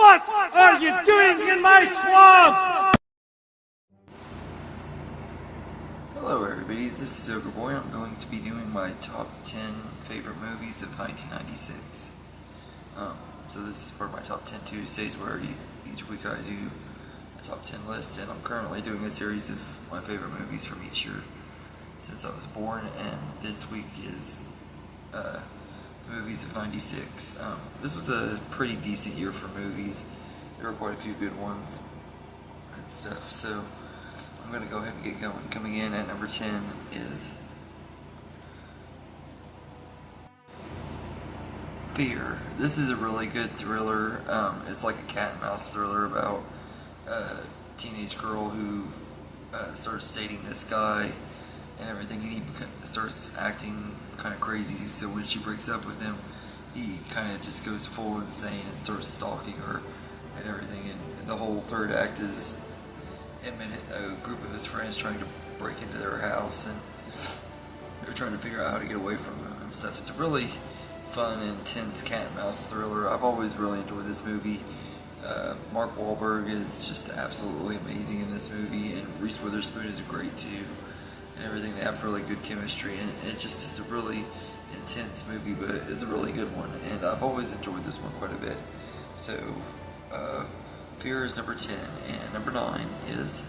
What are you doing in my swamp? Hello everybody, this is Ogre Boy. I'm going to be doing my top 10 favorite movies of 1996. So this is part of my top 10 Tuesdays where each week I do a top 10 list, and I'm currently doing a series of my favorite movies from each year since I was born, and this week is movies of 96. This was a pretty decent year for movies. There were quite a few good ones and stuff, so I'm going to go ahead and get going. Coming in at number 10 is Fear. This is a really good thriller. It's like a cat and mouse thriller about a teenage girl who starts dating this guy and everything, and he starts acting kind of crazy, so when she breaks up with him, he kind of just goes full insane and starts stalking her and everything, and the whole third act is him and a group of his friends trying to break into their house, and they're trying to figure out how to get away from him and stuff. It's a really fun, intense cat and mouse thriller. I've always really enjoyed this movie. Mark Wahlberg is just absolutely amazing in this movie, and Reese Witherspoon is great too, and everything. They have really good chemistry, and it's a really intense movie, but it's a really good one, and I've always enjoyed this one quite a bit. So, Fear is number 10, and number 9 is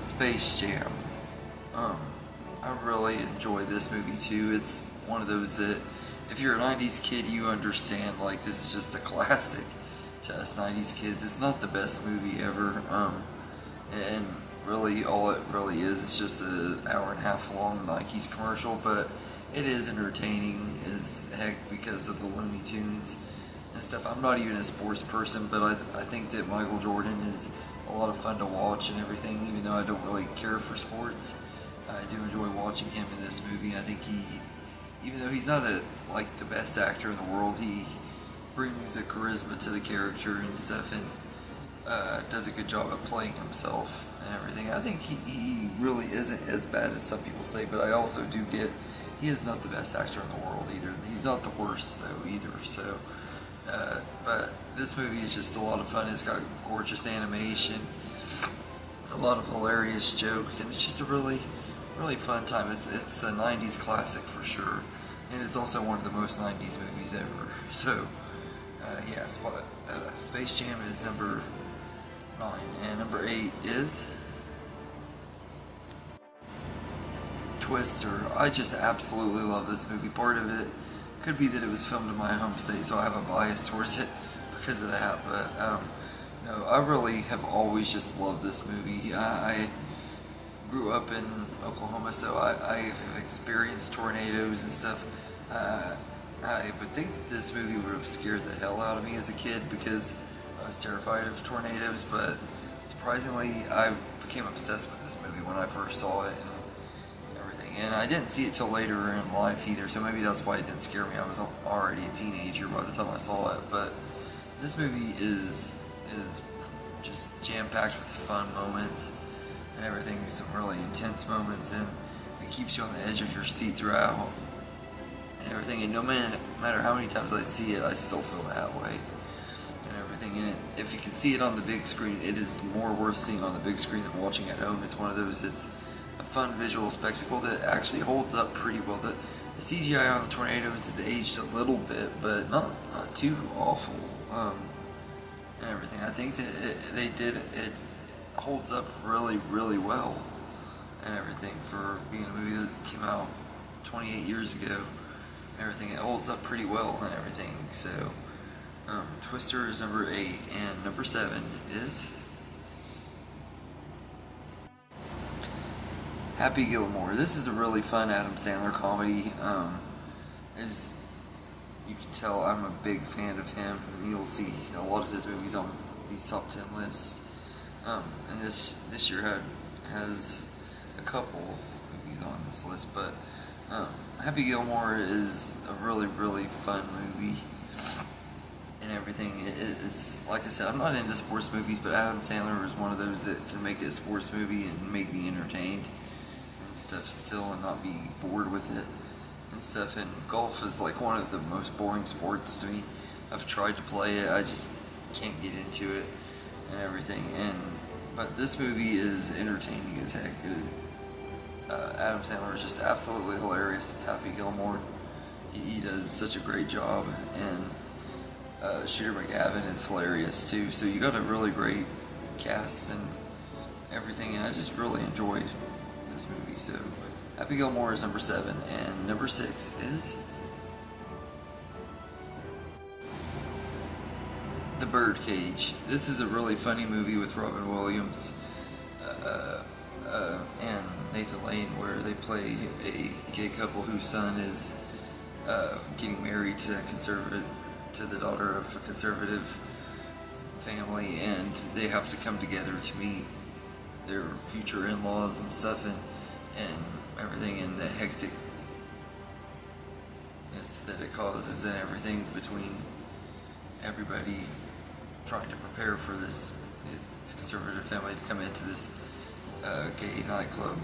Space Jam. I really enjoy this movie too. It's one of those that, if you're a 90s kid, you understand, like, this is just a classic to us 90s kids. It's not the best movie ever, and really all it really is just an hour and a half long Nike's commercial, but it is entertaining as heck because of the Looney Tunes and stuff. I'm not even a sports person, but I think that Michael Jordan is a lot of fun to watch and everything, even though I don't really care for sports. I do enjoy watching him in this movie. I think even though he's not like the best actor in the world, he brings a charisma to the character and stuff, and does a good job at playing himself and everything. I think he really isn't as bad as some people say, but I also do get he is not the best actor in the world either. He's not the worst though either. So, but this movie is just a lot of fun. It's got gorgeous animation, a lot of hilarious jokes, and it's just a really fun time. It's a 90s classic for sure, and it's also one of the most 90s movies ever. So, yeah, Space Jam is number 9, and number 8 is Twister. I just absolutely love this movie. Part of it could be that it was filmed in my home state, so I have a bias towards it because of that, but no, I really have always just loved this movie. I grew up in Oklahoma, so I have experienced tornadoes and stuff. I would think that this movie would have scared the hell out of me as a kid because I was terrified of tornadoes, but surprisingly I became obsessed with this movie when I first saw it and everything. And I didn't see it till later in life either, so maybe that's why it didn't scare me. I was already a teenager by the time I saw it, but this movie is just jam-packed with fun moments and everything, some really intense moments, and it keeps you on the edge of your seat throughout and everything, and no matter how many times I see it, I still feel that way and everything. And if you can see it on the big screen, it is more worth seeing on the big screen than watching at home. It's one of those, it's a fun visual spectacle that actually holds up pretty well. The CGI on the tornadoes has aged a little bit, but not too awful, and everything. I think that it holds up really well and everything for being a movie that came out 28 years ago and everything. It holds up pretty well and everything. So Twister is number 8, and number 7 is Happy Gilmore. This is a really fun Adam Sandler comedy. As you can tell, I'm a big fan of him. You'll see a lot of his movies on these top 10 lists. And this year has a couple movies on this list, but Happy Gilmore is a really fun movie and everything. It's like I said, I'm not into sports movies, but Adam Sandler is one of those that can make it a sports movie and make me entertained and stuff still and not be bored with it and stuff. And golf is like one of the most boring sports to me. I've tried to play it, I just can't get into it and everything. But this movie is entertaining as heck. Adam Sandler is just absolutely hilarious as Happy Gilmore. He does such a great job, and Shooter McGavin is hilarious too. So you got a really great cast and everything, and I just really enjoyed this movie. So Happy Gilmore is number 7, and number 6 is The Birdcage. This is a really funny movie with Robin Williams and Nathan Lane, where they play a gay couple whose son is getting married to the daughter of a conservative family, and they have to come together to meet their future in-laws and stuff, and everything, and the hecticness that it causes and everything between everybody trying to prepare for this conservative family to come into this gay nightclub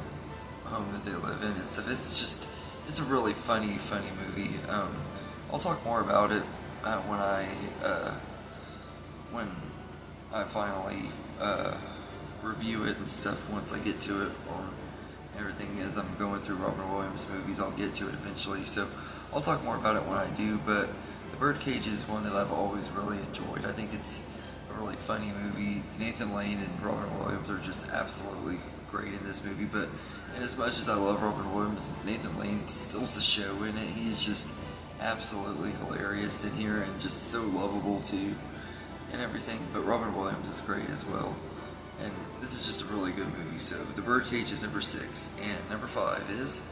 home that they live in and stuff. It's a really funny movie. I'll talk more about it when I finally review it and stuff, once I get to it, or everything. As I'm going through Robin Williams movies, I'll get to it eventually, so I'll talk more about it when I do. But The Birdcage is one that I've always really enjoyed. I think it's a really funny movie. Nathan Lane and Robin Williams are just absolutely great in this movie, but and as much as I love Robin Williams, Nathan Lane steals the show in it. He's just absolutely hilarious in here, and just so lovable too, and everything. But Robin Williams is great as well, and this is just a really good movie. So The Birdcage is number 6, and number 5 is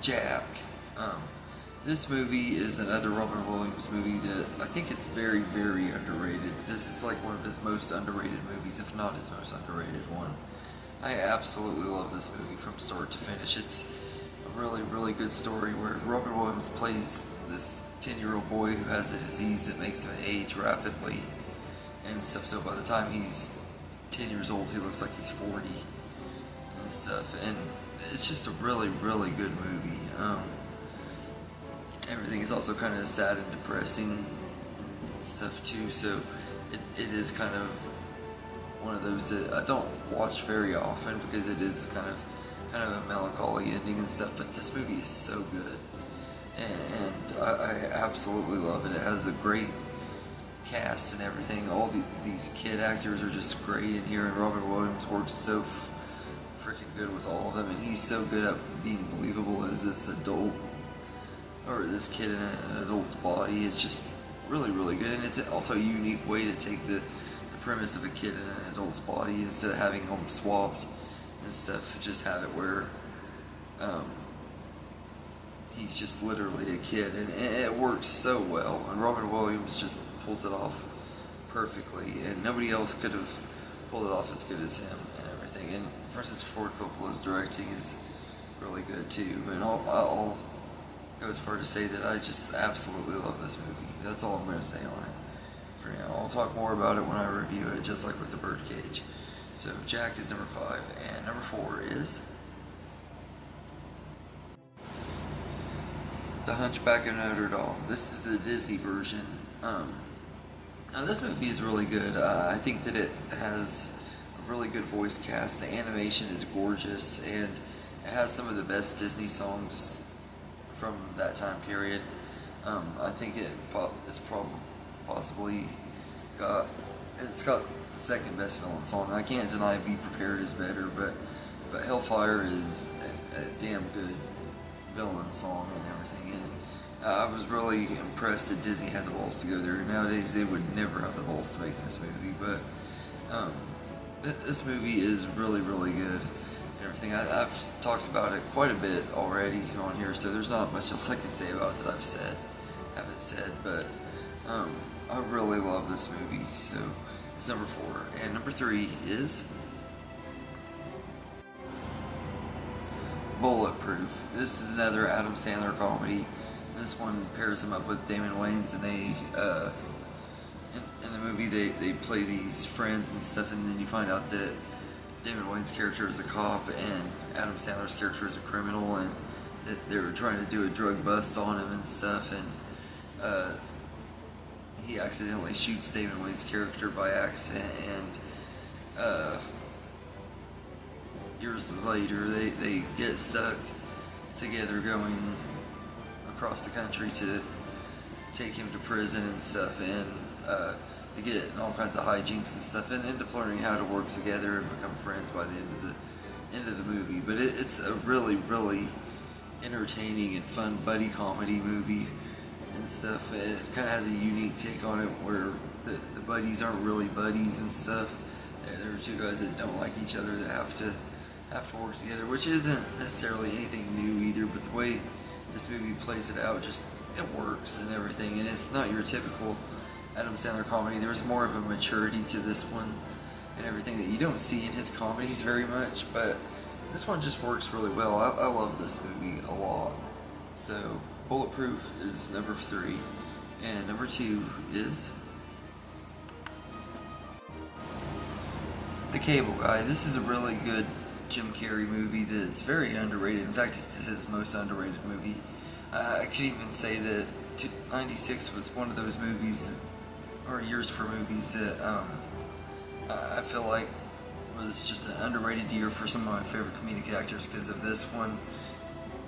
Jack. This movie is another Robin Williams movie that I think is very, very underrated. This is like one of his most underrated movies, if not his most underrated one. I absolutely love this movie from start to finish. It's a really, really good story where Robin Williams plays this 10-year-old boy who has a disease that makes him age rapidly and stuff. So by the time he's 10 years old, he looks like he's 40 and stuff. And it's just a really, really good movie. Everything is also kind of sad and depressing and stuff too, so it is kind of one of those that I don't watch very often, because it is kind of a melancholy ending and stuff. But this movie is so good, and I absolutely love it. It has a great cast and everything. All these kid actors are just great in here, and Robin Williams works so freaking good with all of them, and he's so good at being believable as this adult, or this kid in an adult's body. It's just really, really good, and it's also a unique way to take the premise of a kid in an adult's body, instead of having them swapped and stuff. Just have it where he's just literally a kid, and it works so well, and Robin Williams just pulls it off perfectly, and nobody else could have pulled it off as good as him and everything. And Francis Ford Coppola's directing is really good too, and I'll go as far to say that I just absolutely love this movie. That's all I'm going to say on it for now. I'll talk more about it when I review it, just like with The Birdcage. So Jack is number 5, and number 4 is The Hunchback of Notre Dame. This is the Disney version. Now this movie is really good. I think that it has a really good voice cast. The animation is gorgeous, and it has some of the best Disney songs from that time period. I think it's possibly got the second best villain song. I can't deny Be Prepared is better, but Hellfire is a damn good villain song and everything. And I was really impressed that Disney had the balls to go there. Nowadays they would never have the balls to make this movie, but this movie is really, really good. Everything. I've talked about it quite a bit already on here, so there's not much else I can say about it that haven't said, but I really love this movie. So it's number 4, and number 3 is Bulletproof. This is another Adam Sandler comedy. This one pairs him up with Damon Wayans, and they in the movie they play these friends and stuff, and then you find out that Damon Wayans' character is a cop and Adam Sandler's character is a criminal, and they were trying to do a drug bust on him and stuff, and he accidentally shoots Damon Wayans' character by accident, and years later they get stuck together going across the country to take him to prison and stuff, and they get in all kinds of hijinks and stuff, and end up learning how to work together and become friends by the end of the movie. But it's a really, really entertaining and fun buddy comedy movie and stuff. It kind of has a unique take on it where the buddies aren't really buddies and stuff. There are two guys that don't like each other that have to work together, which isn't necessarily anything new either, but the way this movie plays it out, just it works and everything, and it's not your typical Adam Sandler comedy. There's more of a maturity to this one and everything that you don't see in his comedies very much, but this one just works really well. I love this movie a lot. So Bulletproof is number 3, and number 2 is The Cable Guy. This is a really good Jim Carrey movie that's very underrated. In fact, it's his most underrated movie. I could even say that 96 was one of those movies, or years for movies, that I feel like was just an underrated year for some of my favorite comedic actors because of this one,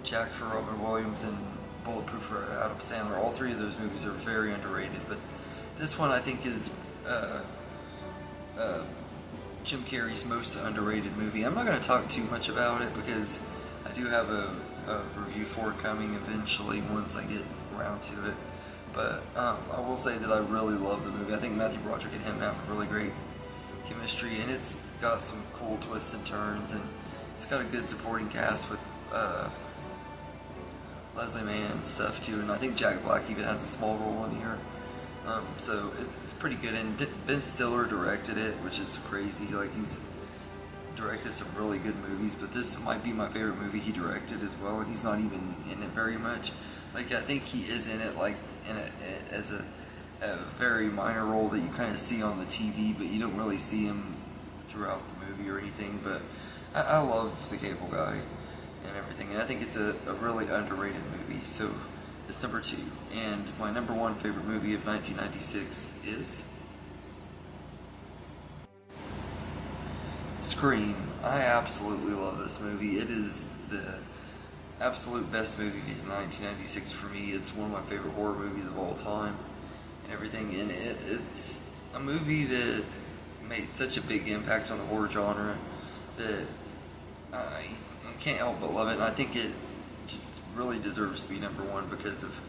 Jack for Robin Williams, and Bulletproof for Adam Sandler. All 3 of those movies are very underrated, but this one I think is Jim Carrey's most underrated movie. I'm not going to talk too much about it because I do have a review for it coming eventually once I get around to it. But I will say that I really love the movie. I think Matthew Broderick and him have a really great chemistry, and it's got some cool twists and turns, and it's got a good supporting cast with Leslie Mann and stuff too, and I think Jack Black even has a small role in here. So it's pretty good, and Ben Stiller directed it, which is crazy. Like, he's directed some really good movies, but this might be my favorite movie he directed as well, and he's not even in it very much. Like, I think he is in it, like, as a very minor role that you kind of see on the TV, but you don't really see him throughout the movie or anything. But I love The Cable Guy and everything, and I think it's a really underrated movie. So it's number 2, and my number 1 favorite movie of 1996 is Scream. I absolutely love this movie. It is the absolute best movie in 1996 for me. It's one of my favorite horror movies of all time and everything, and it's a movie that made such a big impact on the horror genre that I can't help but love it, and I think it just really deserves to be number 1 because of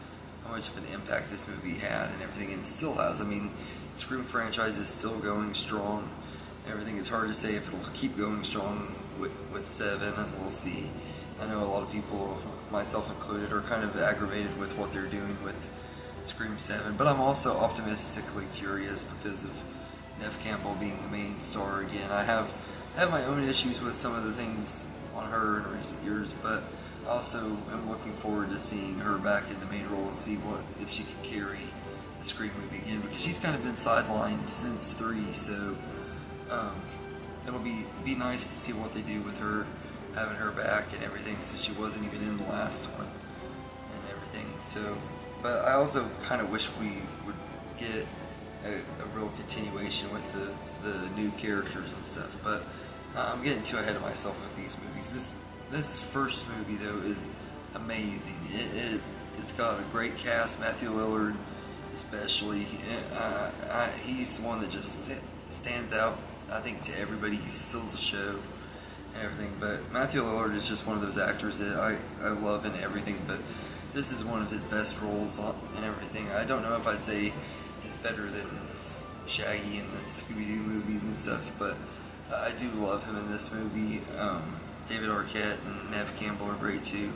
how much of an impact this movie had and everything, and still has. I mean, the Scream franchise is still going strong and everything. It's hard to say if it'll keep going strong with 7, and we'll see. I know a lot of people, myself included, are kind of aggravated with what they're doing with Scream 7, but I'm also optimistically curious because of Neve Campbell being the main star again. I have my own issues with some of the things on her in recent years, but I also am looking forward to seeing her back in the main role and see if she can carry the Scream movie again, because she's kind of been sidelined since 3, so it'll be nice to see what they do with her, having her back and everything, since she wasn't even in the last one and everything. So, but I also kind of wish we would get a real continuation with the new characters and stuff, but I'm getting too ahead of myself with these movies. This first movie, though, is amazing. It's got a great cast. Matthew Lillard, especially, he's one that just stands out, I think, to everybody. He steals the show and everything. But Matthew Lillard is just one of those actors that I love in everything. But this is one of his best roles and everything. I don't know if I'd say it's better than Shaggy in the Scooby-Doo movies and stuff, but I do love him in this movie. David Arquette and Neve Campbell are great too.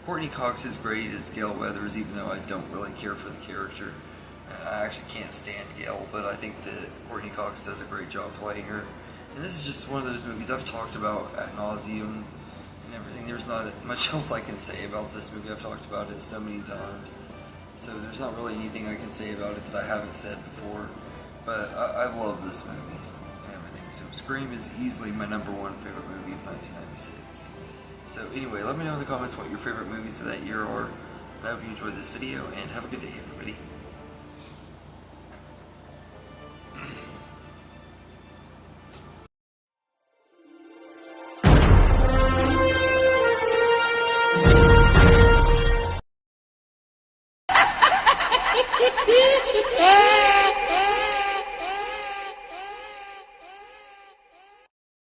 Courtney Cox is great as Gail Weathers, even though I don't really care for the character. I actually can't stand Gail, but I think that Courtney Cox does a great job playing her. And this is just one of those movies I've talked about ad nauseum and everything. There's not much else I can say about this movie. I've talked about it so many times. So there's not really anything I can say about it that I haven't said before. But I love this movie and everything. So Scream is easily my #1 favorite movie of 1996. So anyway, let me know in the comments what your favorite movies of that year are. I hope you enjoyed this video, and have a good day, everybody.